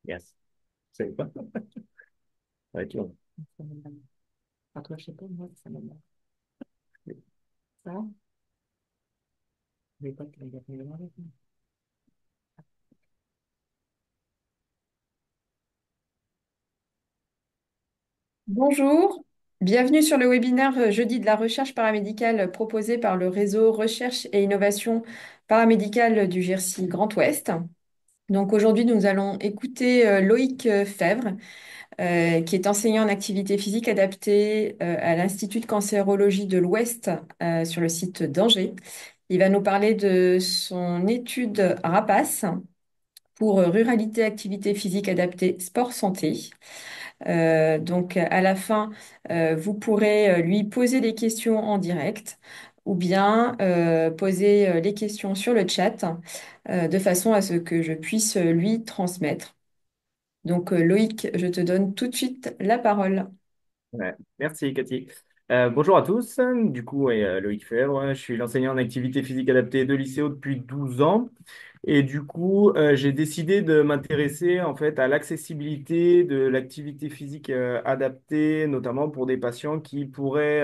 Yes. C'est pas. Ça va être long. À toi, je sais pas, moi, ça m'énerve. Ça, les potes, là, il y a pas de mal. Bonjour, bienvenue sur le webinaire jeudi de la recherche paramédicale proposé par le réseau Recherche et Innovation paramédicale du GERSI Grand Ouest. Donc aujourd'hui, nous allons écouter Loïc Fèvre, qui est enseignant en activité physique adaptée à l'Institut de cancérologie de l'Ouest sur le site d'Angers. Il va nous parler de son étude RAPACE pour Ruralité, Activité physique adaptée, sport santé. Donc à la fin, vous pourrez lui poser des questions en direct ou bien poser les questions sur le chat de façon à ce que je puisse lui transmettre. Donc Loïc, je te donne tout de suite la parole. Ouais. Merci, Cathy. Bonjour à tous. Du coup, Loïc Fèvre, je suis l'enseignant en activité physique adaptée de lycéo depuis 12 ans. Et du coup, j'ai décidé de m'intéresser en fait à l'accessibilité de l'activité physique adaptée, notamment pour des patients qui pourraient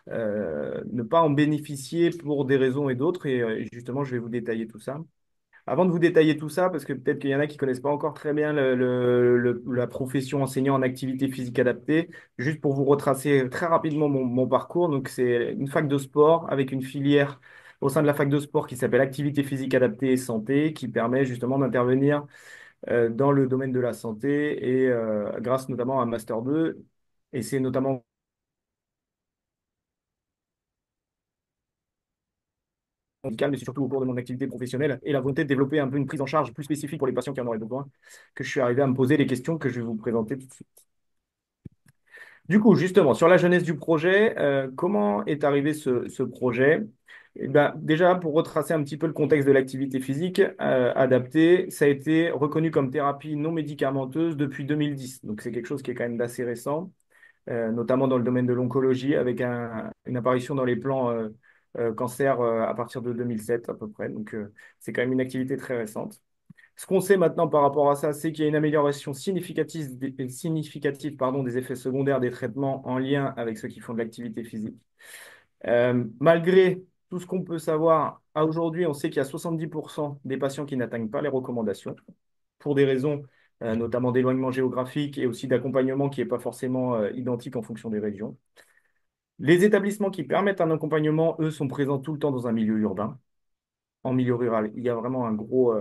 ne pas en bénéficier pour des raisons et d'autres. Et justement, je vais vous détailler tout ça. Avant de vous détailler tout ça, parce que peut-être qu'il y en a qui ne connaissent pas encore très bien la profession enseignant en activité physique adaptée, juste pour vous retracer très rapidement mon parcours. Donc, c'est une fac de sport avec une filière au sein de la fac de sport qui s'appelle activité physique adaptée et santé, qui permet justement d'intervenir dans le domaine de la santé et grâce notamment à un Master 2. Et c'est notamment médicale, mais c'est surtout au cours de mon activité professionnelle et la volonté de développer un peu une prise en charge plus spécifique pour les patients qui en auraient besoin, que je suis arrivé à me poser les questions que je vais vous présenter tout de suite. Du coup, justement, sur la jeunesse du projet, comment est arrivé ce projet? Eh ben, déjà, pour retracer un petit peu le contexte de l'activité physique adaptée, ça a été reconnu comme thérapie non médicamenteuse depuis 2010. Donc, c'est quelque chose qui est quand même d'assez récent, notamment dans le domaine de l'oncologie, avec une apparition dans les plans cancer à partir de 2007 à peu près. Donc, c'est quand même une activité très récente. Ce qu'on sait maintenant par rapport à ça, c'est qu'il y a une amélioration significative, pardon, des effets secondaires des traitements en lien avec ceux qui font de l'activité physique. Malgré tout ce qu'on peut savoir, à aujourd'hui, on sait qu'il y a 70% des patients qui n'atteignent pas les recommandations pour des raisons notamment d'éloignement géographique et aussi d'accompagnement qui n'est pas forcément identique en fonction des régions. Les établissements qui permettent un accompagnement, eux, sont présents tout le temps dans un milieu urbain. En milieu rural, il y a vraiment un gros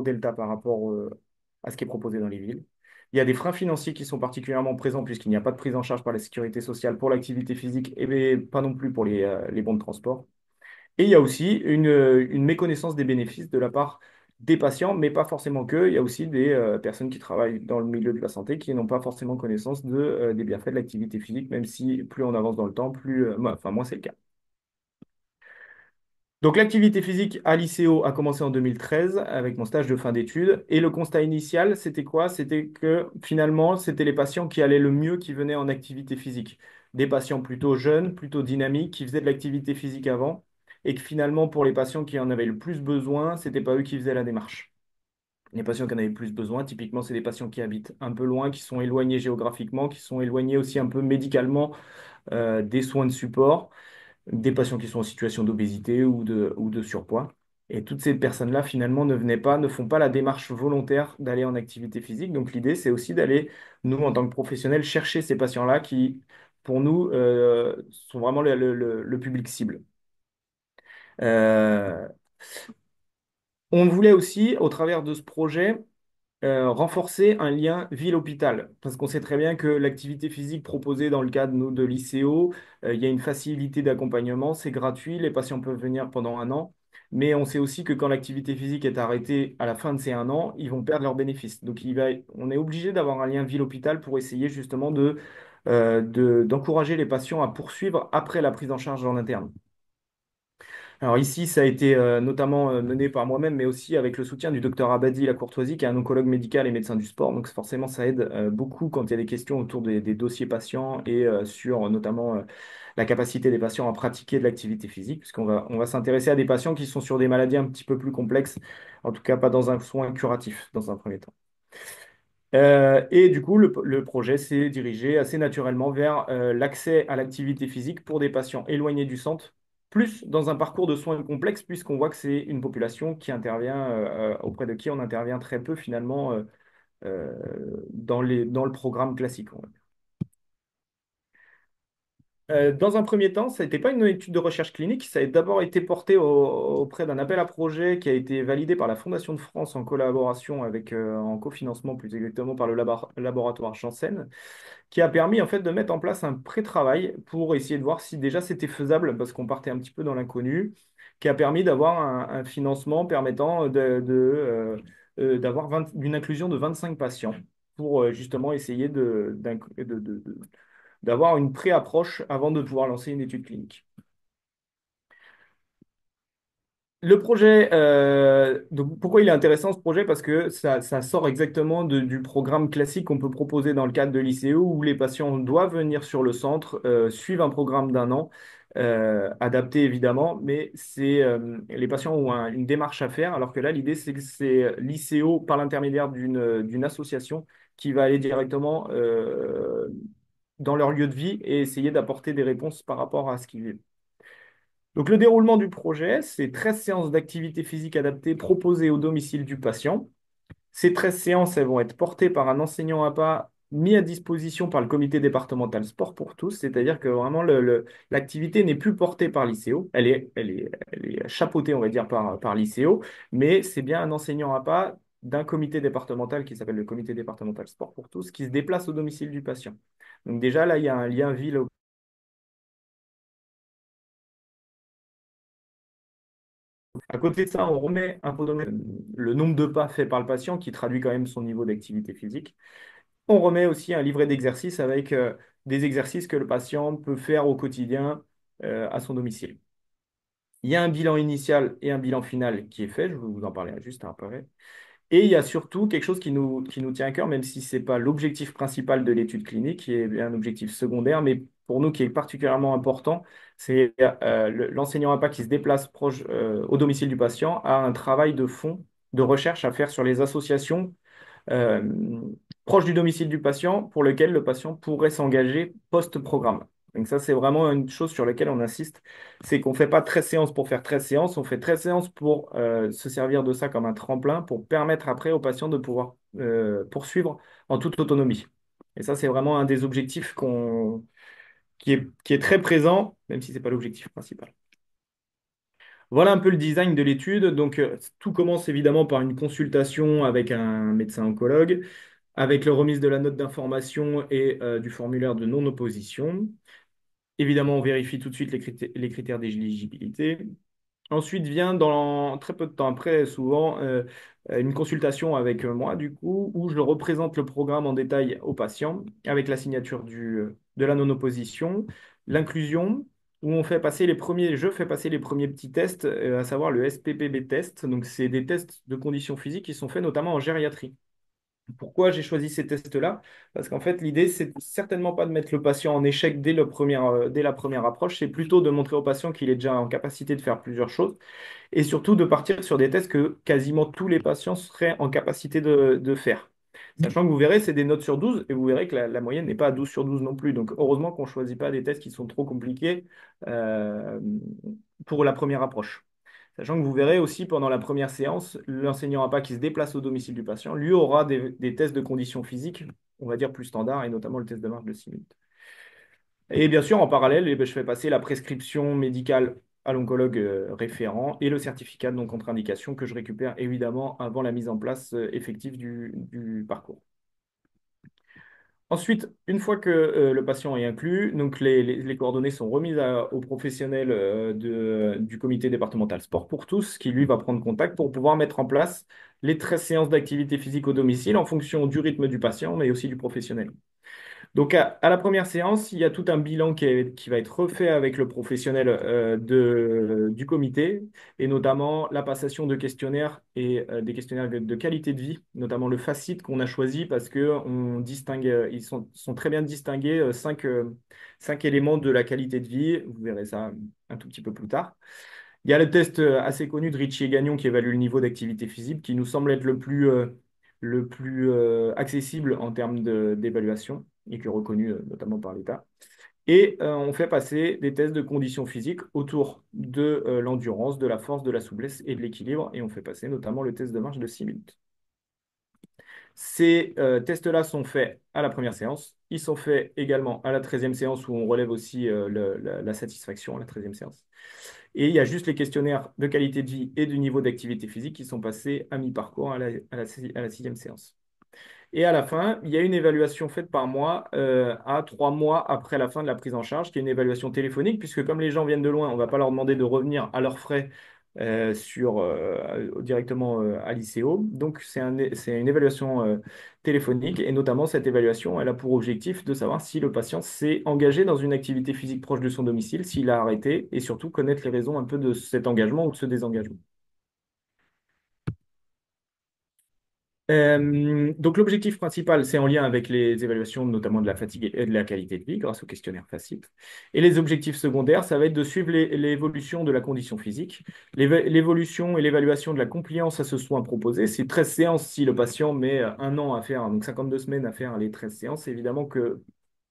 delta par rapport à ce qui est proposé dans les villes. Il y a des freins financiers qui sont particulièrement présents puisqu'il n'y a pas de prise en charge par la sécurité sociale pour l'activité physique et pas non plus pour les bons de transport. Et il y a aussi une méconnaissance des bénéfices de la part des patients, mais pas forcément que. Il y a aussi des personnes qui travaillent dans le milieu de la santé qui n'ont pas forcément connaissance des bienfaits de l'activité physique, même si plus on avance dans le temps, moi c'est le cas. Donc l'activité physique à l'ICO a commencé en 2013 avec mon stage de fin d'études. Et le constat initial, c'était quoi? C'était que finalement, c'était les patients qui allaient le mieux qui venaient en activité physique. Des patients plutôt jeunes, plutôt dynamiques, qui faisaient de l'activité physique avant. Et que finalement, pour les patients qui en avaient le plus besoin, c'était pas eux qui faisaient la démarche. Les patients qui en avaient le plus besoin, typiquement, c'est des patients qui habitent un peu loin, qui sont éloignés géographiquement, qui sont éloignés aussi un peu médicalement des soins de support, des patients qui sont en situation d'obésité ou de surpoids. Et toutes ces personnes-là, finalement, ne font pas la démarche volontaire d'aller en activité physique. Donc, l'idée, c'est aussi d'aller, nous, en tant que professionnels, chercher ces patients-là qui, pour nous, sont vraiment le public cible. Euh, on voulait aussi, au travers de ce projet, renforcer un lien ville-hôpital. Parce qu'on sait très bien que l'activité physique proposée dans le cadre de l'ICO, il y a une facilité d'accompagnement, c'est gratuit, les patients peuvent venir pendant un an. Mais on sait aussi que quand l'activité physique est arrêtée à la fin de ces un an, ils vont perdre leurs bénéfices. Donc on est obligé d'avoir un lien ville-hôpital pour essayer justement d'encourager les patients à poursuivre après la prise en charge en interne. Alors ici, ça a été notamment mené par moi-même, mais aussi avec le soutien du docteur Abadi Lacourtoisie, qui est un oncologue médical et médecin du sport. Donc forcément, ça aide beaucoup quand il y a des questions autour des dossiers patients et sur notamment la capacité des patients à pratiquer de l'activité physique, puisqu'on va s'intéresser à des patients qui sont sur des maladies un petit peu plus complexes, en tout cas pas dans un soin curatif dans un premier temps. Et du coup, le projet s'est dirigé assez naturellement vers l'accès à l'activité physique pour des patients éloignés du centre, plus dans un parcours de soins complexe, puisqu'on voit que c'est une population qui intervient, auprès de qui on intervient très peu finalement euh, dans le programme classique. Dans un premier temps, ça n'était pas une étude de recherche clinique, ça a d'abord été porté auprès d'un appel à projet qui a été validé par la Fondation de France en collaboration avec, en cofinancement plus exactement par le laboratoire Janssen, qui a permis en fait de mettre en place un pré-travail pour essayer de voir si déjà c'était faisable, parce qu'on partait un petit peu dans l'inconnu, qui a permis d'avoir un financement permettant d'avoir une inclusion de 25 patients pour justement essayer d'avoir une pré-approche avant de pouvoir lancer une étude clinique. Le projet, donc pourquoi il est intéressant ce projet? Parce que ça sort exactement du programme classique qu'on peut proposer dans le cadre de l'ICO où les patients doivent venir sur le centre, suivre un programme d'un an, adapté évidemment, mais les patients ont une démarche à faire, alors que là, l'idée, c'est que c'est l'ICO par l'intermédiaire d'une association qui va aller directement dans leur lieu de vie et essayer d'apporter des réponses par rapport à ce qu'ils vivent. Donc, le déroulement du projet, c'est 13 séances d'activité physique adaptée proposées au domicile du patient. Ces 13 séances, elles vont être portées par un enseignant APA mis à disposition par le comité départemental sport pour tous, c'est-à-dire que vraiment l'activité n'est plus portée par l'ICO, elle est chapeautée, on va dire, par l'ICO, mais c'est bien un enseignant APA d'un comité départemental qui s'appelle le comité départemental sport pour tous, qui se déplace au domicile du patient. Donc déjà, là, il y a un lien ville. À côté de ça, on remet un podomètre, le nombre de pas faits par le patient qui traduit quand même son niveau d'activité physique. On remet aussi un livret d'exercices avec des exercices que le patient peut faire au quotidien à son domicile. Il y a un bilan initial et un bilan final qui est fait, je vais vous en parler juste après. Et il y a surtout quelque chose qui nous tient à cœur, même si ce n'est pas l'objectif principal de l'étude clinique, qui est un objectif secondaire, mais pour nous qui est particulièrement important, c'est l'enseignant APA qui se déplace proche, au domicile du patient a un travail de fond, de recherche à faire sur les associations euh, proches du domicile du patient pour lequel le patient pourrait s'engager post-programme. Donc ça, c'est vraiment une chose sur laquelle on insiste, c'est qu'on ne fait pas 13 séances pour faire 13 séances, on fait 13 séances pour se servir de ça comme un tremplin, pour permettre après au patient de pouvoir poursuivre en toute autonomie. Et ça, c'est vraiment un des objectifs qui est très présent, même si ce n'est pas l'objectif principal. Voilà un peu le design de l'étude. Donc, tout commence évidemment par une consultation avec un médecin oncologue, avec la remise de la note d'information et du formulaire de non-opposition. Évidemment, on vérifie tout de suite les critères d'éligibilité. Ensuite vient, dans très peu de temps après, souvent, une consultation avec moi, du coup, où je représente le programme en détail au patient, avec la signature de la non-opposition, l'inclusion, où je fais passer les premiers petits tests, à savoir le SPPB test. Donc, c'est des tests de conditions physiques qui sont faits notamment en gériatrie. Pourquoi j'ai choisi ces tests-là? Parce qu'en fait, l'idée, c'est certainement pas de mettre le patient en échec dès la première approche, c'est plutôt de montrer au patient qu'il est déjà en capacité de faire plusieurs choses et surtout de partir sur des tests que quasiment tous les patients seraient en capacité de faire. Sachant que vous verrez, c'est des notes sur 12 et vous verrez que la moyenne n'est pas à 12 sur 12 non plus. Donc, heureusement qu'on ne choisit pas des tests qui sont trop compliqués euh, pour la première approche. Sachant que vous verrez aussi pendant la première séance, l'enseignant APA qui se déplace au domicile du patient, lui aura des tests de conditions physiques, on va dire plus standards, et notamment le test de marche de 6 minutes. Et bien sûr, en parallèle, eh ben, je fais passer la prescription médicale à l'oncologue référent et le certificat de non-contre-indication que je récupère évidemment avant la mise en place effective du parcours. Ensuite, une fois que le patient est inclus, donc les coordonnées sont remises aux professionnels du comité départemental sport pour tous, qui lui va prendre contact pour pouvoir mettre en place les 13 séances d'activité physique au domicile en fonction du rythme du patient, mais aussi du professionnel. Donc, à la première séance, il y a tout un bilan qui va être refait avec le professionnel du comité, et notamment la passation de questionnaires et des questionnaires de qualité de vie, notamment le FACIT qu'on a choisi parce que on distingue, sont très bien distingués cinq éléments de la qualité de vie. Vous verrez ça un tout petit peu plus tard. Il y a le test assez connu de Ritchie et Gagnon qui évalue le niveau d'activité physique, qui nous semble être le plus accessible en termes d'évaluation et qui est reconnu notamment par l'État. Et on fait passer des tests de conditions physiques autour de l'endurance, de la force, de la souplesse et de l'équilibre. Et on fait passer notamment le test de marche de 6 minutes. Ces tests-là sont faits à la première séance. Ils sont faits également à la 13e séance où on relève aussi la satisfaction à la 13e séance. Et il y a juste les questionnaires de qualité de vie et du niveau d'activité physique qui sont passés à mi-parcours à la 6e séance. Et à la fin, il y a une évaluation faite par mois à 3 mois après la fin de la prise en charge, qui est une évaluation téléphonique, puisque comme les gens viennent de loin, on ne va pas leur demander de revenir à leurs frais directement à l'ICO. Donc, c'est une évaluation téléphonique, et notamment cette évaluation, elle a pour objectif de savoir si le patient s'est engagé dans une activité physique proche de son domicile, s'il a arrêté, et surtout connaître les raisons un peu de cet engagement ou de ce désengagement. Donc l'objectif principal, c'est en lien avec les évaluations notamment de la fatigue et de la qualité de vie grâce au questionnaire FACIT. Et les objectifs secondaires, ça va être de suivre l'évolution de la condition physique, l'évolution et l'évaluation de la compliance à ce soin proposé. C'est 13 séances si le patient met 1 an à faire, donc 52 semaines à faire les 13 séances. Évidemment que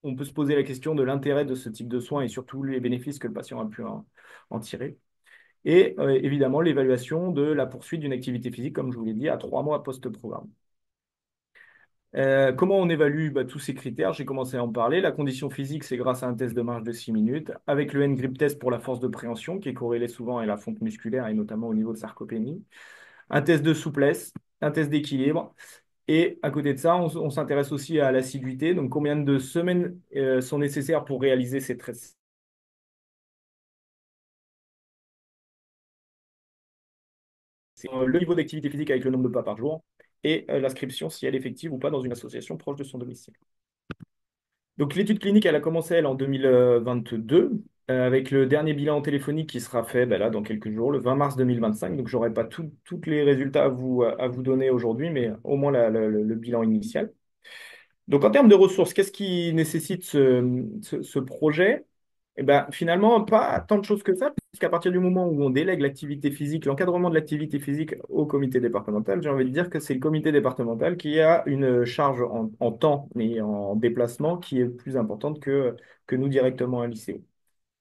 on peut se poser la question de l'intérêt de ce type de soins et surtout les bénéfices que le patient a pu en tirer. Et évidemment, l'évaluation de la poursuite d'une activité physique, comme je vous l'ai dit, à 3 mois post-programme. Comment on évalue tous ces critères? J'ai commencé à en parler. La condition physique, c'est grâce à un test de marche de 6 minutes, avec le N-grip test pour la force de préhension, qui est corrélé souvent à la fonte musculaire et notamment au niveau de sarcopénie. Un test de souplesse, un test d'équilibre. Et à côté de ça, on s'intéresse aussi à l'assiduité. Donc, combien de semaines sont nécessaires pour réaliser ces tests? C'est le niveau d'activité physique avec le nombre de pas par jour et l'inscription, si elle est effective ou pas, dans une association proche de son domicile. Donc l'étude clinique, elle a commencé, elle, en 2022, avec le dernier bilan téléphonique qui sera fait là, dans quelques jours, le 20 mars 2025. Donc je n'aurai pas tous les résultats à vous donner aujourd'hui, mais au moins le bilan initial. Donc en termes de ressources, qu'est-ce qui nécessite ce projet? Eh ben, finalement, pas tant de choses que ça, puisqu'à partir du moment où on délègue l'activité physique, l'encadrement de l'activité physique au comité départemental, j'ai envie de dire que c'est le comité départemental qui a une charge en temps et en déplacement qui est plus importante que nous directement à l'ICO.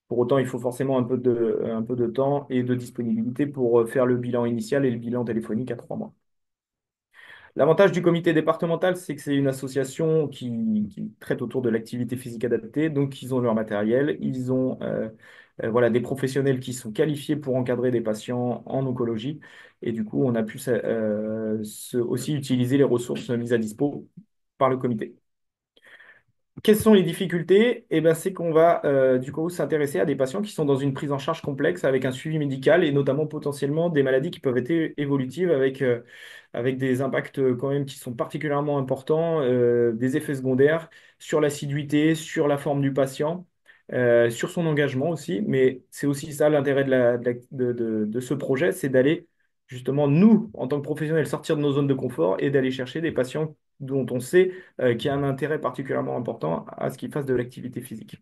Pour autant, il faut forcément un peu de temps et de disponibilité pour faire le bilan initial et le bilan téléphonique à 3 mois. L'avantage du comité départemental, c'est que c'est une association qui traite autour de l'activité physique adaptée. Donc, ils ont leur matériel, ils ont voilà, des professionnels qui sont qualifiés pour encadrer des patients en oncologie. Et du coup, on a pu aussi utiliser les ressources mises à dispo par le comité. Quelles sont les difficultés? Eh ben, c'est qu'on va du coup s'intéresser à des patients qui sont dans une prise en charge complexe avec un suivi médical et notamment potentiellement des maladies qui peuvent être évolutives avec des impacts quand même qui sont particulièrement importants, des effets secondaires sur l'assiduité, sur la forme du patient, sur son engagement aussi. Mais c'est aussi ça l'intérêt de ce projet, c'est d'aller justement, nous, en tant que professionnels, sortir de nos zones de confort et d'aller chercher des patients dont on sait qu'il y a un intérêt particulièrement important à ce qu'ils fassent de l'activité physique.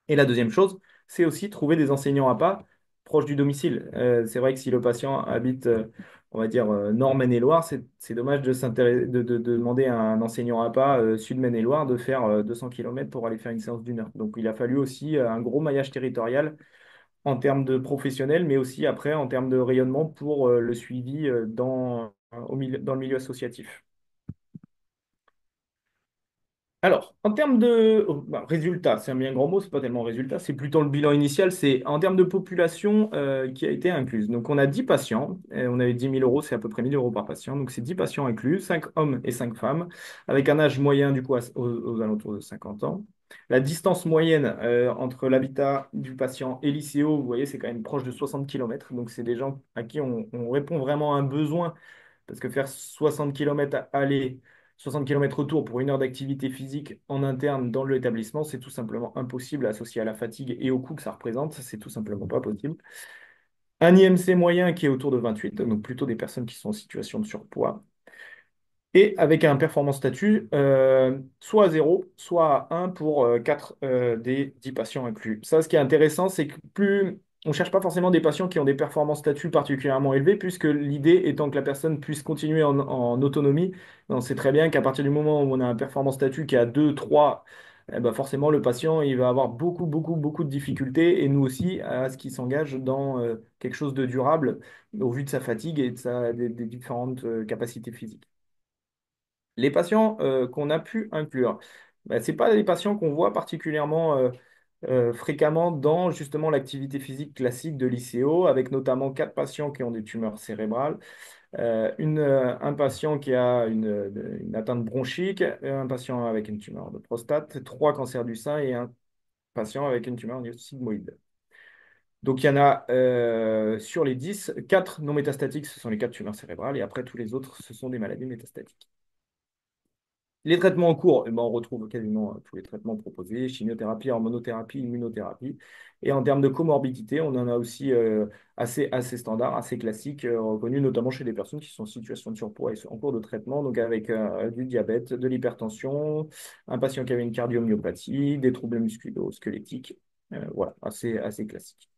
Et la deuxième chose, c'est aussi trouver des enseignants à pas proches du domicile. C'est vrai que si le patient habite, on va dire, Nord Maine-et-Loire, c'est dommage de demander à un enseignant à pas Sud Maine-et-Loire de faire 200 km pour aller faire une séance d'1 heure. Donc il a fallu aussi un gros maillage territorial en termes de professionnels, mais aussi après en termes de rayonnement pour le suivi dans le milieu associatif. Alors, en termes de résultats, c'est un bien grand mot, c'est pas tellement résultat, c'est plutôt le bilan initial, c'est en termes de population qui a été incluse. Donc, on a 10 patients, on avait 10 000 euros, c'est à peu près 1 000 euros par patient. Donc, c'est 10 patients inclus, 5 hommes et 5 femmes, avec un âge moyen du coup aux alentours de 50 ans. La distance moyenne entre l'habitat du patient et l'ICO, vous voyez, c'est quand même proche de 60 km. Donc, c'est des gens à qui on répond vraiment à un besoin, parce que faire 60 km aller 60 km retour pour 1 heure d'activité physique en interne dans l'établissement, c'est tout simplement impossible associé à la fatigue et au coût que ça représente. C'est tout simplement pas possible. Un IMC moyen qui est autour de 28, donc plutôt des personnes qui sont en situation de surpoids. Et avec un performance statut, soit à 0, soit à 1 pour 4 des 10 patients inclus. Ça, ce qui est intéressant, c'est que plus on ne cherche pas forcément des patients qui ont des performances statut particulièrement élevées, puisque l'idée étant que la personne puisse continuer en autonomie. On sait très bien qu'à partir du moment où on a un performance statut qui est à 2, 3, eh ben forcément, le patient il va avoir beaucoup, beaucoup, beaucoup de difficultés, et nous aussi, à ce qu'il s'engage dans quelque chose de durable au vu de sa fatigue et de des différentes capacités physiques. Les patients qu'on a pu inclure, ben, ce pas des patients qu'on voit particulièrement fréquemment dans justement l'activité physique classique de l'ICO, avec notamment 4 patients qui ont des tumeurs cérébrales, un patient qui a une atteinte bronchique, un patient avec une tumeur de prostate, 3 cancers du sein et un patient avec une tumeur sigmoïde. Donc il y en a sur les 10, 4 non métastatiques, ce sont les 4 tumeurs cérébrales, et après tous les autres, ce sont des maladies métastatiques. Les traitements en cours, eh ben, on retrouve quasiment tous les traitements proposés, chimiothérapie, hormonothérapie, immunothérapie. Et en termes de comorbidité, on en a aussi assez standard, assez classique, reconnu notamment chez des personnes qui sont en situation de surpoids et sont en cours de traitement, donc avec du diabète, de l'hypertension, un patient qui avait une cardiomyopathie, des troubles musculo-squelettiques. Voilà, assez classique.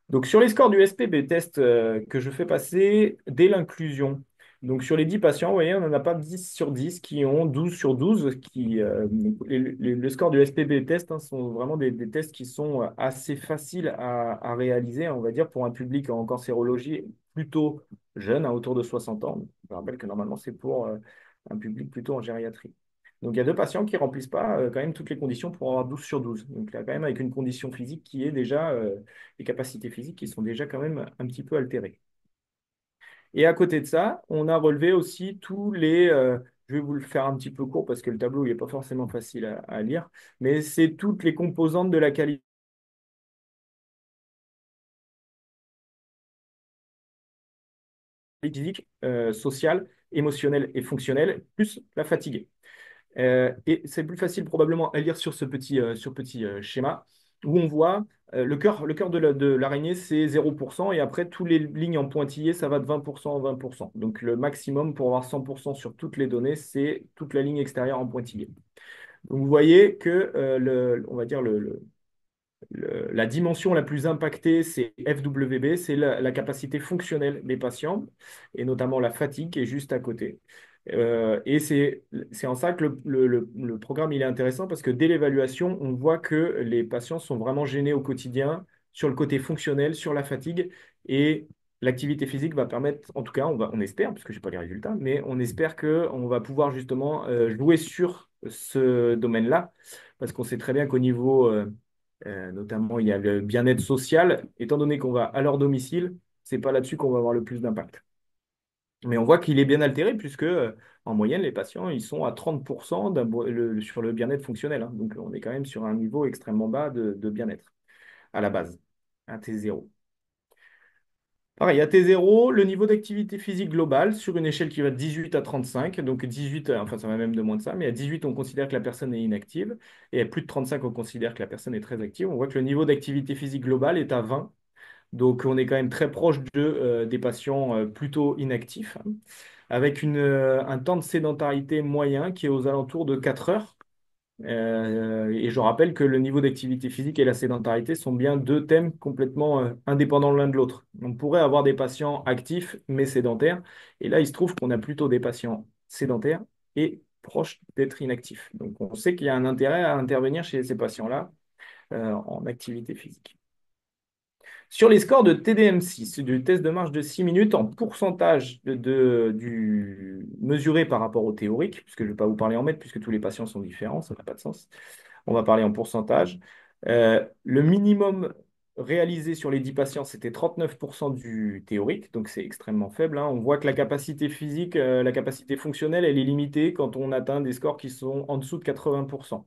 Donc, sur les scores du SPB test que je fais passer dès l'inclusion, donc sur les 10 patients, vous voyez, on n'en a pas 10 sur 10 qui ont 12 sur 12. Le score du SPB test sont vraiment des tests qui sont assez faciles à réaliser, on va dire, pour un public en cancérologie plutôt jeune, autour de 60 ans. Je rappelle que normalement, c'est pour un public plutôt en gériatrie. Donc, il y a 2 patients qui ne remplissent pas quand même toutes les conditions pour avoir 12 sur 12. Donc, là, quand même, avec une condition physique qui est déjà les capacités physiques qui sont déjà quand même un petit peu altérées. Et à côté de ça, on a relevé aussi tous les... je vais vous le faire un petit peu court parce que le tableau n'est pas forcément facile à lire, mais c'est toutes les composantes de la qualité physique, sociale, émotionnelle et fonctionnelle, plus la fatigue. Et c'est plus facile probablement à lire sur petit schéma où on voit le cœur de de l'araignée, c'est 0%, et après, toutes les lignes en pointillé, ça va de 20% en 20%. Donc le maximum pour avoir 100% sur toutes les données, c'est toute la ligne extérieure en pointillé. Donc vous voyez que on va dire la dimension la plus impactée, c'est FWB, c'est la capacité fonctionnelle des patients, et notamment la fatigue qui est juste à côté. Et c'est en ça que le programme il est intéressant, parce que dès l'évaluation, on voit que les patients sont vraiment gênés au quotidien sur le côté fonctionnel, sur la fatigue, et l'activité physique va permettre, en tout cas, on espère, parce que je n'ai pas les résultats, mais on espère qu'on va pouvoir justement jouer sur ce domaine-là, parce qu'on sait très bien qu'au niveau notamment, il y a le bien-être social. Étant donné qu'on va à leur domicile, c'est pas là-dessus qu'on va avoir le plus d'impact. Mais on voit qu'il est bien altéré, puisque en moyenne, les patients ils sont à 30% sur le bien-être fonctionnel, hein. Donc on est quand même sur un niveau extrêmement bas de bien-être à la base, un T0. Pareil, à T0, le niveau d'activité physique globale sur une échelle qui va de 18 à 35. Donc 18, enfin ça va même de moins de ça, mais à 18, on considère que la personne est inactive. Et à plus de 35, on considère que la personne est très active. On voit que le niveau d'activité physique globale est à 20. Donc on est quand même très proche des patients plutôt inactifs, hein, avec un temps de sédentarité moyen qui est aux alentours de 4 heures. Et je rappelle que le niveau d'activité physique et la sédentarité sont bien 2 thèmes complètement indépendants l'un de l'autre. On pourrait avoir des patients actifs mais sédentaires, et là il se trouve qu'on a plutôt des patients sédentaires et proches d'être inactifs. Donc on sait qu'il y a un intérêt à intervenir chez ces patients-là en activité physique. Sur les scores de TDM6, du test de marche de 6 minutes en pourcentage mesuré par rapport au théorique, puisque je ne vais pas vous parler en mètres, puisque tous les patients sont différents, ça n'a pas de sens. On va parler en pourcentage. Le minimum réalisé sur les 10 patients, c'était 39% du théorique, donc c'est extrêmement faible, hein. On voit que la capacité physique, la capacité fonctionnelle, elle est limitée quand on atteint des scores qui sont en dessous de 80%.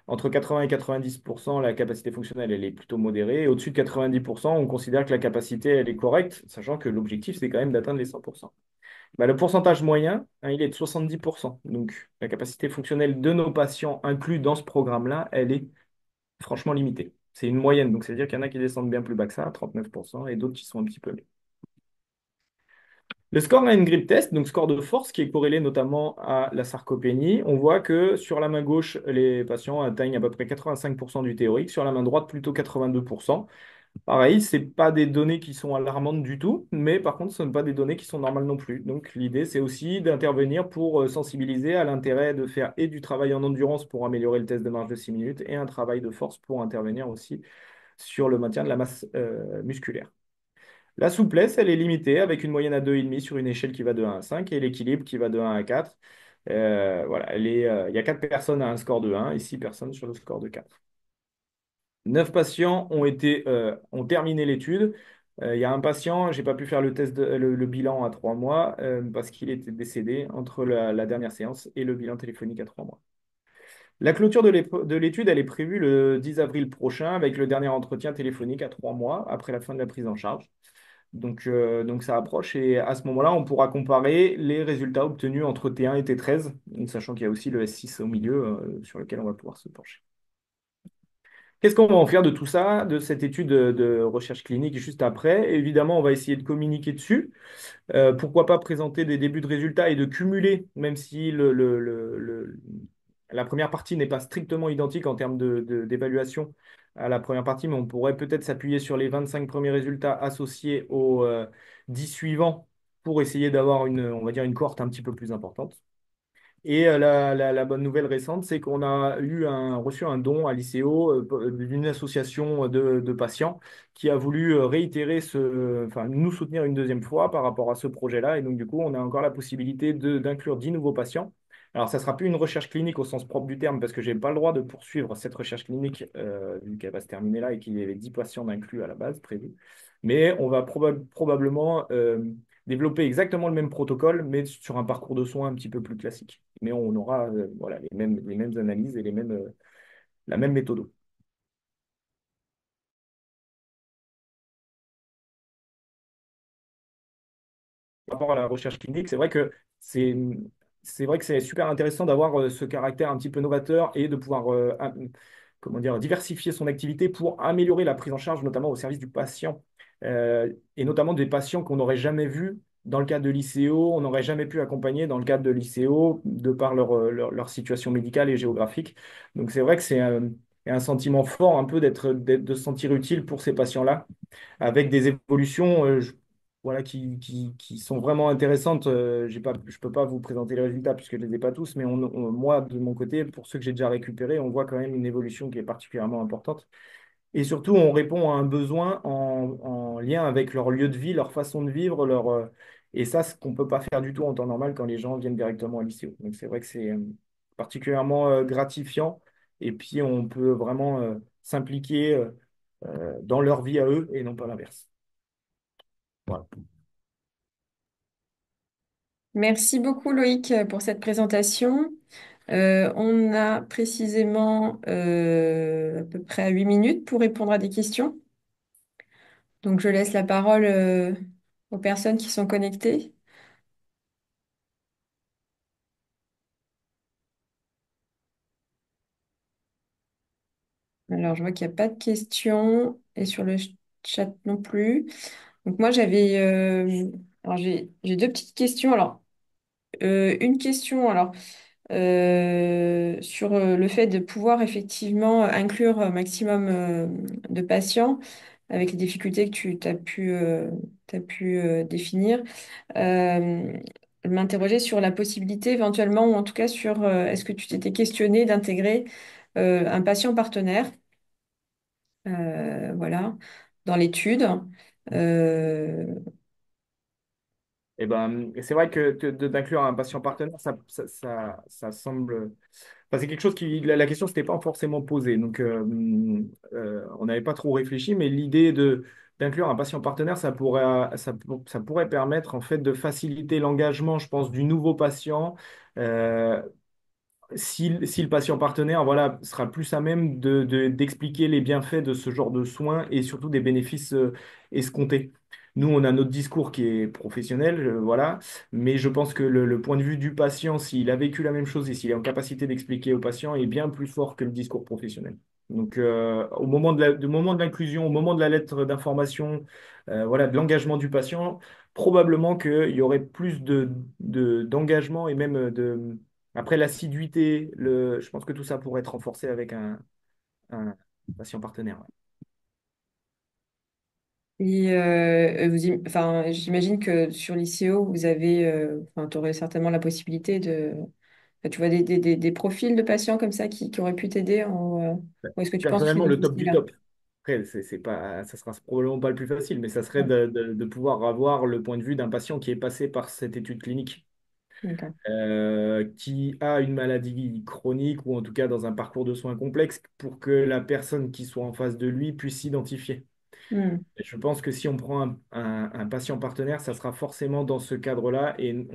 Entre 80 et 90%, la capacité fonctionnelle, elle est plutôt modérée. Et au-dessus de 90%, on considère que la capacité, elle est correcte, sachant que l'objectif, c'est quand même d'atteindre les 100%. Bah, le pourcentage moyen, hein, il est de 70%. Donc, la capacité fonctionnelle de nos patients inclus dans ce programme-là, elle est franchement limitée. C'est une moyenne, donc c'est-à-dire qu'il y en a qui descendent bien plus bas que ça, à 39%, et d'autres qui sont un petit peu mieux. Le score Line Grip Test, donc score de force qui est corrélé notamment à la sarcopénie, on voit que sur la main gauche, les patients atteignent à peu près 85% du théorique, sur la main droite plutôt 82%. Pareil, ce pas des données qui sont alarmantes du tout, mais par contre, ce ne sont pas des données qui sont normales non plus. Donc l'idée, c'est aussi d'intervenir pour sensibiliser à l'intérêt de faire et du travail en endurance pour améliorer le test de marche de 6 minutes et un travail de force pour intervenir aussi sur le maintien de la masse musculaire. La souplesse, elle est limitée avec une moyenne à 2,5 sur une échelle qui va de 1 à 5 et l'équilibre qui va de 1 à 4. Voilà, il y a 4 personnes à un score de 1 et 6 personnes sur le score de 4. 9 patients ont terminé l'étude. Il y a un patient, j'ai pas pu faire le test le bilan à 3 mois parce qu'il était décédé entre la dernière séance et le bilan téléphonique à 3 mois. La clôture de l'étude, elle est prévue le 10 avril prochain avec le dernier entretien téléphonique à 3 mois après la fin de la prise en charge. Donc ça approche et à ce moment-là, on pourra comparer les résultats obtenus entre T1 et T13, sachant qu'il y a aussi le S6 au milieu sur lequel on va pouvoir se pencher. Qu'est-ce qu'on va en faire de tout ça, de cette étude de recherche clinique juste après? Évidemment, on va essayer de communiquer dessus. Pourquoi pas présenter des débuts de résultats et de cumuler, même si la première partie n'est pas strictement identique en termes d'évaluation à la première partie, mais on pourrait peut-être s'appuyer sur les 25 premiers résultats associés aux 10 suivants pour essayer d'avoir on va dire, une cohorte un petit peu plus importante. Et la bonne nouvelle récente, c'est qu'on a reçu un don à l'ICO d'une association de patients qui a voulu réitérer enfin, nous soutenir une deuxième fois par rapport à ce projet-là. Et donc, du coup, on a encore la possibilité d'inclure 10 nouveaux patients. Alors, ça ne sera plus une recherche clinique au sens propre du terme parce que je n'ai pas le droit de poursuivre cette recherche clinique vu qu'elle va se terminer là et qu'il y avait 10 patients d'inclus à la base prévus. Mais on va probablement développer exactement le même protocole, mais sur un parcours de soins un petit peu plus classique. Mais on aura voilà, les mêmes analyses et la même méthode. Par rapport à la recherche clinique, c'est c'est vrai que c'est super intéressant d'avoir ce caractère un petit peu novateur et de pouvoir comment dire, diversifier son activité pour améliorer la prise en charge, notamment au service du patient, et notamment des patients qu'on n'aurait jamais vus dans le cadre de l'ICO, on n'aurait jamais pu accompagner dans le cadre de l'ICO de par leur situation médicale et géographique. Donc c'est vrai que c'est un sentiment fort un peu de se sentir utile pour ces patients-là avec des évolutions voilà, qui sont vraiment intéressantes. Je ne peux pas vous présenter les résultats puisque je ne les ai pas tous, mais moi, de mon côté, pour ceux que j'ai déjà récupérés, on voit quand même une évolution qui est particulièrement importante. Et surtout, on répond à un besoin en lien avec leur lieu de vie, leur façon de vivre, et ça, ce qu'on ne peut pas faire du tout en temps normal quand les gens viennent directement à l'ICO. Donc c'est vrai que c'est particulièrement gratifiant, et puis on peut vraiment s'impliquer dans leur vie à eux et non pas l'inverse. Voilà. Merci beaucoup Loïc pour cette présentation. On a précisément à peu près à 8 minutes pour répondre à des questions. Donc je laisse la parole aux personnes qui sont connectées. Alors je vois qu'il n'y a pas de questions et sur le chat non plus. Donc moi j'avais alors j'ai deux petites questions. Alors une question sur le fait de pouvoir effectivement inclure un maximum de patients avec les difficultés que tu t'as pu définir. Euh, je m'interrogeais sur la possibilité éventuellement, ou en tout cas sur est-ce que tu t'étais questionné d'intégrer un patient partenaire, voilà, dans l'étude. Euh, Et ben, c'est vrai que d'inclure un patient partenaire, ça semble. Enfin, c'est quelque chose la question s'était pas forcément posée. Donc, on n'avait pas trop réfléchi, mais l'idée d'inclure un patient partenaire, ça pourrait permettre en fait de faciliter l'engagement, je pense, du nouveau patient. Euh, si le patient partenaire, voilà, sera plus à même d'expliquer les bienfaits de ce genre de soins et surtout des bénéfices escomptés. Nous, on a notre discours qui est professionnel, voilà, mais je pense que le point de vue du patient, s'il a vécu la même chose et s'il est en capacité d'expliquer au patient, est bien plus fort que le discours professionnel. Donc, au moment du moment de l'inclusion, au moment de la lettre d'information, voilà, de l'engagement du patient, probablement qu'il y aurait plus d'engagement et même après l'assiduité, je pense que tout ça pourrait être renforcé avec un patient partenaire. Ouais. Et enfin, j'imagine que sur l'ICO, vous avez, enfin, tu aurais certainement la possibilité de, enfin, tu vois, des profils de patients comme ça qui auraient pu t'aider ou est-ce que tu penses que c'est Personnellement, le top du difficile? top. Après, c'est pas, ça sera probablement pas le plus facile, mais ça serait Ouais, de pouvoir avoir le point de vue d'un patient qui est passé par cette étude clinique, d'accord. qui a une maladie chronique ou en tout cas dans un parcours de soins complexe pour que la personne qui soit en face de lui puisse s'identifier. Hmm. Et je pense que si on prend un patient partenaire, ça sera forcément dans ce cadre-là. Et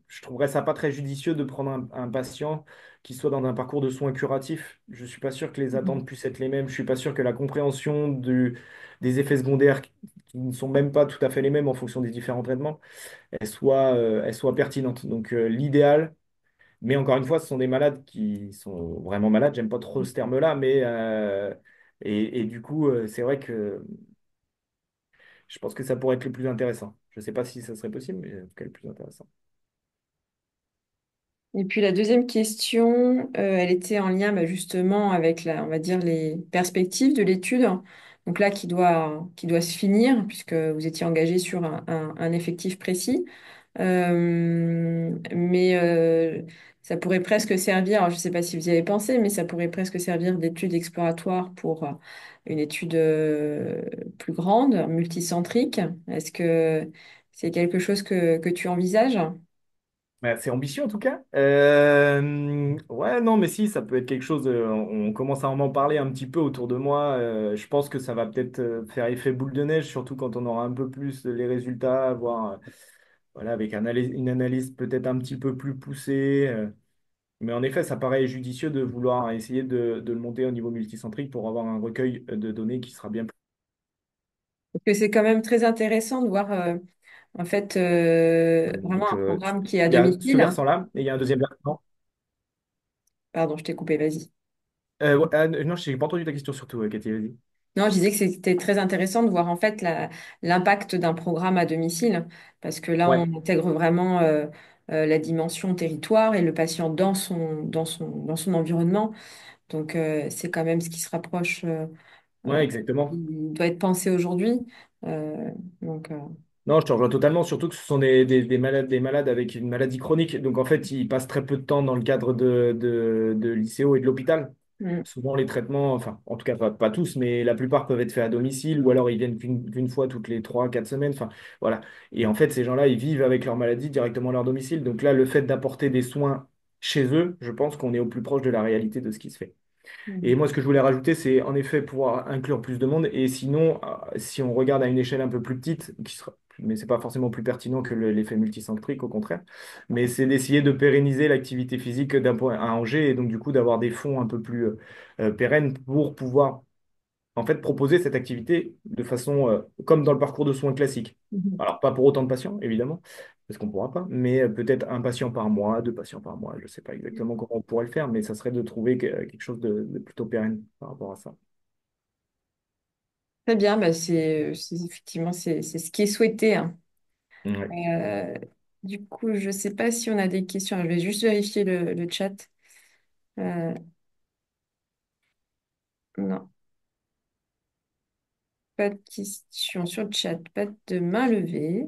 je trouverais ça pas très judicieux de prendre un patient qui soit dans un parcours de soins curatifs. Je suis pas sûr que les Mhm. attentes puissent être les mêmes. Je suis pas sûr que la compréhension des effets secondaires qui ne sont même pas tout à fait les mêmes en fonction des différents traitements, elle soit pertinente. Donc l'idéal, mais encore une fois, ce sont des malades qui sont vraiment malades. J'aime pas trop ce terme-là, mais et du coup, c'est vrai que je pense que ça pourrait être le plus intéressant. Je ne sais pas si ça serait possible, mais en tout cas le plus intéressant. Et puis la deuxième question, elle était en lien bah, justement avec on va dire les perspectives de l'étude. Donc là, qui doit se finir puisque vous étiez engagé sur un effectif précis. Mais ça pourrait presque servir, alors je ne sais pas si vous y avez pensé, mais ça pourrait presque servir d'étude exploratoire pour une étude plus grande, multicentrique. Est-ce que c'est quelque chose que tu envisages? Bah, c'est ambitieux en tout cas. Ouais, non, mais si, ça peut être quelque chose. On commence à en parler un petit peu autour de moi. Je pense que ça va peut-être faire effet boule de neige, surtout quand on aura un peu plus les résultats, voir voilà, avec une analyse peut-être un petit peu plus poussée. Mais en effet, ça paraît judicieux de vouloir essayer de le monter au niveau multicentrique pour avoir un recueil de données qui sera bien. Parce que c'est quand même très intéressant de voir en fait vraiment Donc, un programme qui est à il y a ce domicile. versant-là, et il y a un deuxième versant. Pardon, je t'ai coupé, vas-y. Ouais, non, je n'ai pas entendu ta question surtout, Cathy, vas-y. Non, je disais que c'était très intéressant de voir en fait l'impact d'un programme à domicile, parce que là, on Ouais, intègre vraiment la dimension territoire et le patient dans son environnement. Donc, c'est quand même ce qui se rapproche, ouais, exactement. il doit être pensé aujourd'hui. Euh, donc, Non, je te rejoins totalement, surtout que ce sont des malades avec une maladie chronique. Donc, en fait, ils passent très peu de temps dans le cadre de l'ICO et de l'hôpital. mm, Souvent, les traitements, enfin, en tout cas, pas tous, mais la plupart peuvent être faits à domicile ou alors ils viennent qu'une fois toutes les 3, 4 semaines. Enfin, voilà. Et en fait, ces gens-là, ils vivent avec leur maladie directement à leur domicile. Donc là, le fait d'apporter des soins chez eux, je pense qu'on est au plus proche de la réalité de ce qui se fait. Et mm, moi, ce que je voulais rajouter, c'est en effet pouvoir inclure plus de monde. Et sinon, si on regarde à une échelle un peu plus petite, mais c'est pas forcément plus pertinent que l'effet multicentrique, au contraire, mais c'est d'essayer de pérenniser l'activité physique d'un point à Angers et donc du coup d'avoir des fonds un peu plus pérennes pour pouvoir en fait proposer cette activité de façon comme dans le parcours de soins classique. mm. Alors pas pour autant de patients, évidemment, parce qu'on ne pourra pas, mais peut-être un patient par mois, deux patients par mois, je ne sais pas exactement comment on pourrait le faire, mais ça serait de trouver quelque chose de plutôt pérenne par rapport à ça. Très bien, bah effectivement c'est ce qui est souhaité, hein. Ouais. Euh, du coup, je ne sais pas si on a des questions. Je vais juste vérifier le chat. Euh, non, pas de questions sur le chat, pas de main levée.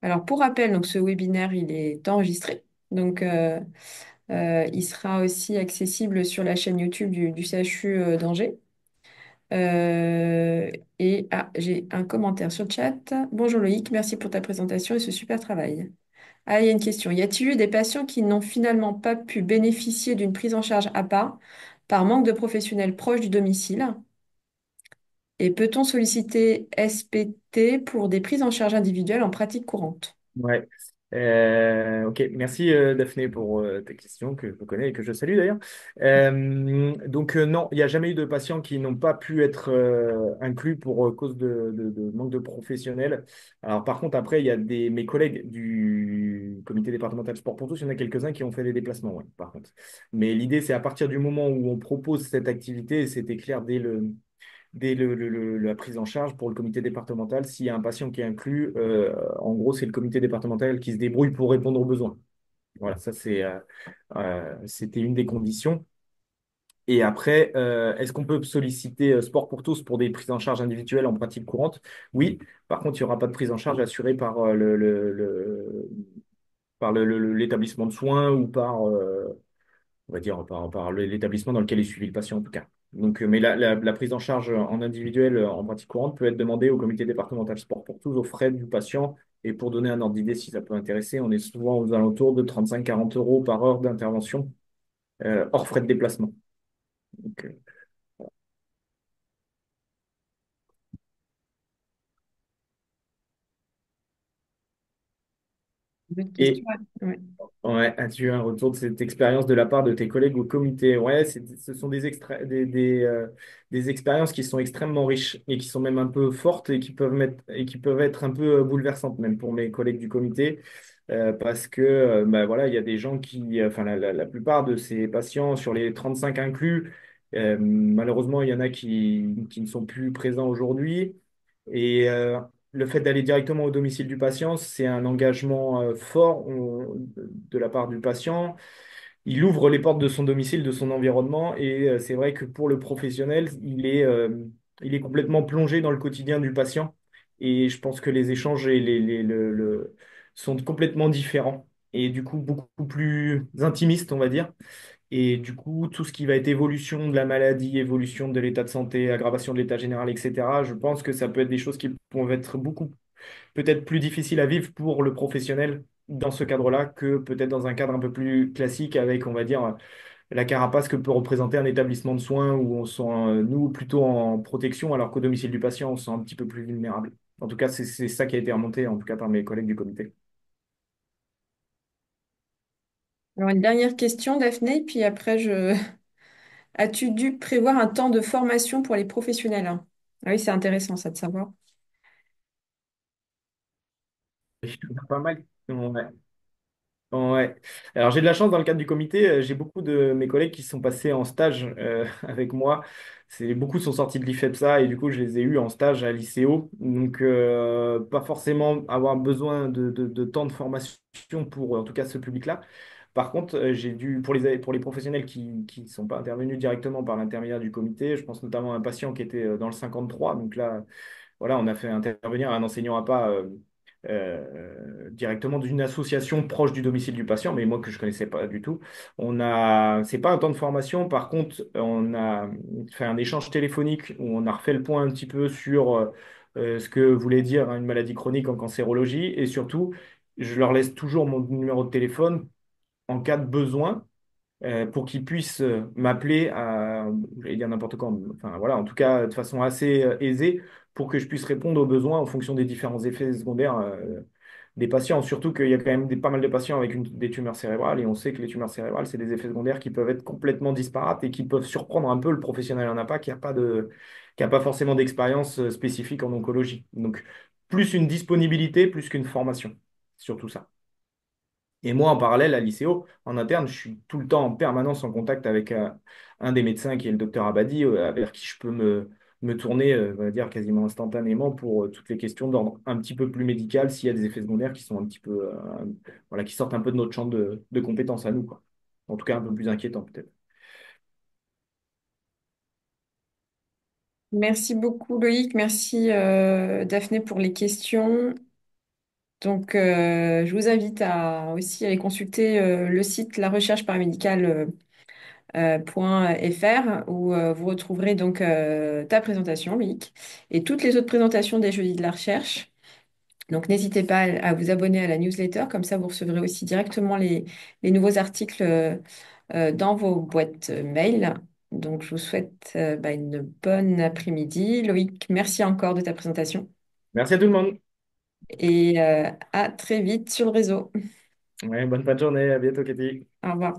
Alors, pour rappel, donc ce webinaire, il est enregistré. Donc, il sera aussi accessible sur la chaîne YouTube du CHU d'Angers. Euh, j'ai un commentaire sur le chat. Bonjour Loïc, merci pour ta présentation et ce super travail. Ah, il y a une question. Y a-t-il eu des patients qui n'ont finalement pas pu bénéficier d'une prise en charge à part par manque de professionnels proches du domicile? Et peut-on solliciter SPT pour des prises en charge individuelles en pratique courante? Ouais. Ok, merci Daphné pour tes questions que je connais et que je salue d'ailleurs. Non, il n'y a jamais eu de patients qui n'ont pas pu être inclus pour cause de manque de professionnels. Alors par contre, après, il y a mes collègues du comité départemental sport pour tous, il y en a quelques-uns qui ont fait des déplacements, ouais, par contre. Mais l'idée, c'est à partir du moment où on propose cette activité, et c'était clair dès la prise en charge pour le comité départemental, s'il y a un patient qui est inclus, en gros, c'est le comité départemental qui se débrouille pour répondre aux besoins. Voilà, ça c'était une des conditions. Et après, est-ce qu'on peut solliciter Sport pour tous pour des prises en charge individuelles en pratique courante? Oui. Par contre, il n'y aura pas de prise en charge assurée par l'établissement de soins ou par, on va dire, par l'établissement dans lequel est suivi le patient en tout cas. Donc, mais la prise en charge en individuel en pratique courante peut être demandée au comité départemental sport pour tous aux frais du patient. Et pour donner un ordre d'idée, si ça peut intéresser, on est souvent aux alentours de 35-40 € par heure d'intervention, hors frais de déplacement. Donc, Bonne question. et Ouais. ouais, as-tu eu un retour de cette expérience de la part de tes collègues au comité? Ouais, ce sont des expériences qui sont extrêmement riches et qui sont même un peu fortes et qui peuvent être un peu bouleversantes même pour mes collègues du comité. Parce que bah, voilà, il y a des gens enfin la plupart de ces patients sur les 35 inclus, malheureusement, il y en a qui ne sont plus présents aujourd'hui. Et le fait d'aller directement au domicile du patient, c'est un engagement fort de la part du patient. Il ouvre les portes de son domicile, de son environnement, et c'est vrai que pour le professionnel, il est complètement plongé dans le quotidien du patient. Et je pense que les échanges et sont complètement différents, et du coup beaucoup plus intimistes, on va dire. Et du coup, tout ce qui va être évolution de la maladie, évolution de l'état de santé, aggravation de l'état général, etc., je pense que ça peut être des choses qui peuvent être beaucoup, peut-être plus difficiles à vivre pour le professionnel dans ce cadre-là que peut-être dans un cadre un peu plus classique avec, on va dire, la carapace que peut représenter un établissement de soins où on se sent, nous, plutôt en protection, alors qu'au domicile du patient, on se sent un petit peu plus vulnérable. En tout cas, c'est ça qui a été remonté, en tout cas par mes collègues du comité. Alors, une dernière question, Daphné, puis après, as-tu dû prévoir un temps de formation pour les professionnels, hein? Ah oui, c'est intéressant ça de savoir. Pas mal. Ouais. Ouais. Alors j'ai de la chance dans le cadre du comité, j'ai beaucoup de mes collègues qui sont passés en stage avec moi. Beaucoup sont sortis de l'IFEPSA et du coup je les ai eus en stage à l'ICO. Donc pas forcément avoir besoin de temps de formation pour en tout cas ce public-là. Par contre, j'ai dû, pour les professionnels qui ne sont pas intervenus directement par l'intermédiaire du comité, je pense notamment à un patient qui était dans le 53. Donc là, voilà, on a fait intervenir un enseignant à pas directement d'une association proche du domicile du patient, mais moi que je connaissais pas du tout. C'est pas un temps de formation, par contre, on a fait un échange téléphonique où on a refait le point un petit peu sur ce que voulait dire une maladie chronique en cancérologie, et surtout, je leur laisse toujours mon numéro de téléphone en cas de besoin pour qu'ils puissent m'appeler à, j'allais dire n'importe quand, enfin voilà, en tout cas de façon assez aisée pour que je puisse répondre aux besoins en fonction des différents effets secondaires des patients. Surtout qu'il y a quand même pas mal de patients avec des tumeurs cérébrales et on sait que les tumeurs cérébrales, c'est des effets secondaires qui peuvent être complètement disparates et qui peuvent surprendre un peu le professionnel en APA qui a pas forcément d'expérience spécifique en oncologie. Donc, plus une disponibilité, plus qu'une formation. Surtout ça. Et moi, en parallèle, à l'ICO, en interne, je suis tout le temps en permanence en contact avec un des médecins qui est le docteur Abadi, vers qui je peux me tourner, on va dire, quasiment instantanément pour toutes les questions d'ordre un petit peu plus médical, s'il y a des effets secondaires qui sont un petit peu, voilà, qui sortent un peu de notre champ de compétences à nous, quoi. En tout cas, un peu plus inquiétant, peut-être. Merci beaucoup, Loïc. Merci, Daphné, pour les questions. Donc, je vous invite à aussi aller consulter le site La Recherche Paramédicale. .fr où vous retrouverez donc ta présentation, Loïc, et toutes les autres présentations des Jeudis de la Recherche. Donc, n'hésitez pas à vous abonner à la newsletter, comme ça vous recevrez aussi directement les nouveaux articles dans vos boîtes mail. Donc, je vous souhaite une bonne après-midi. Loïc, merci encore de ta présentation. Merci à tout le monde. et à très vite sur le réseau. Ouais, bonne fin de journée, à bientôt, Cathy. Au revoir.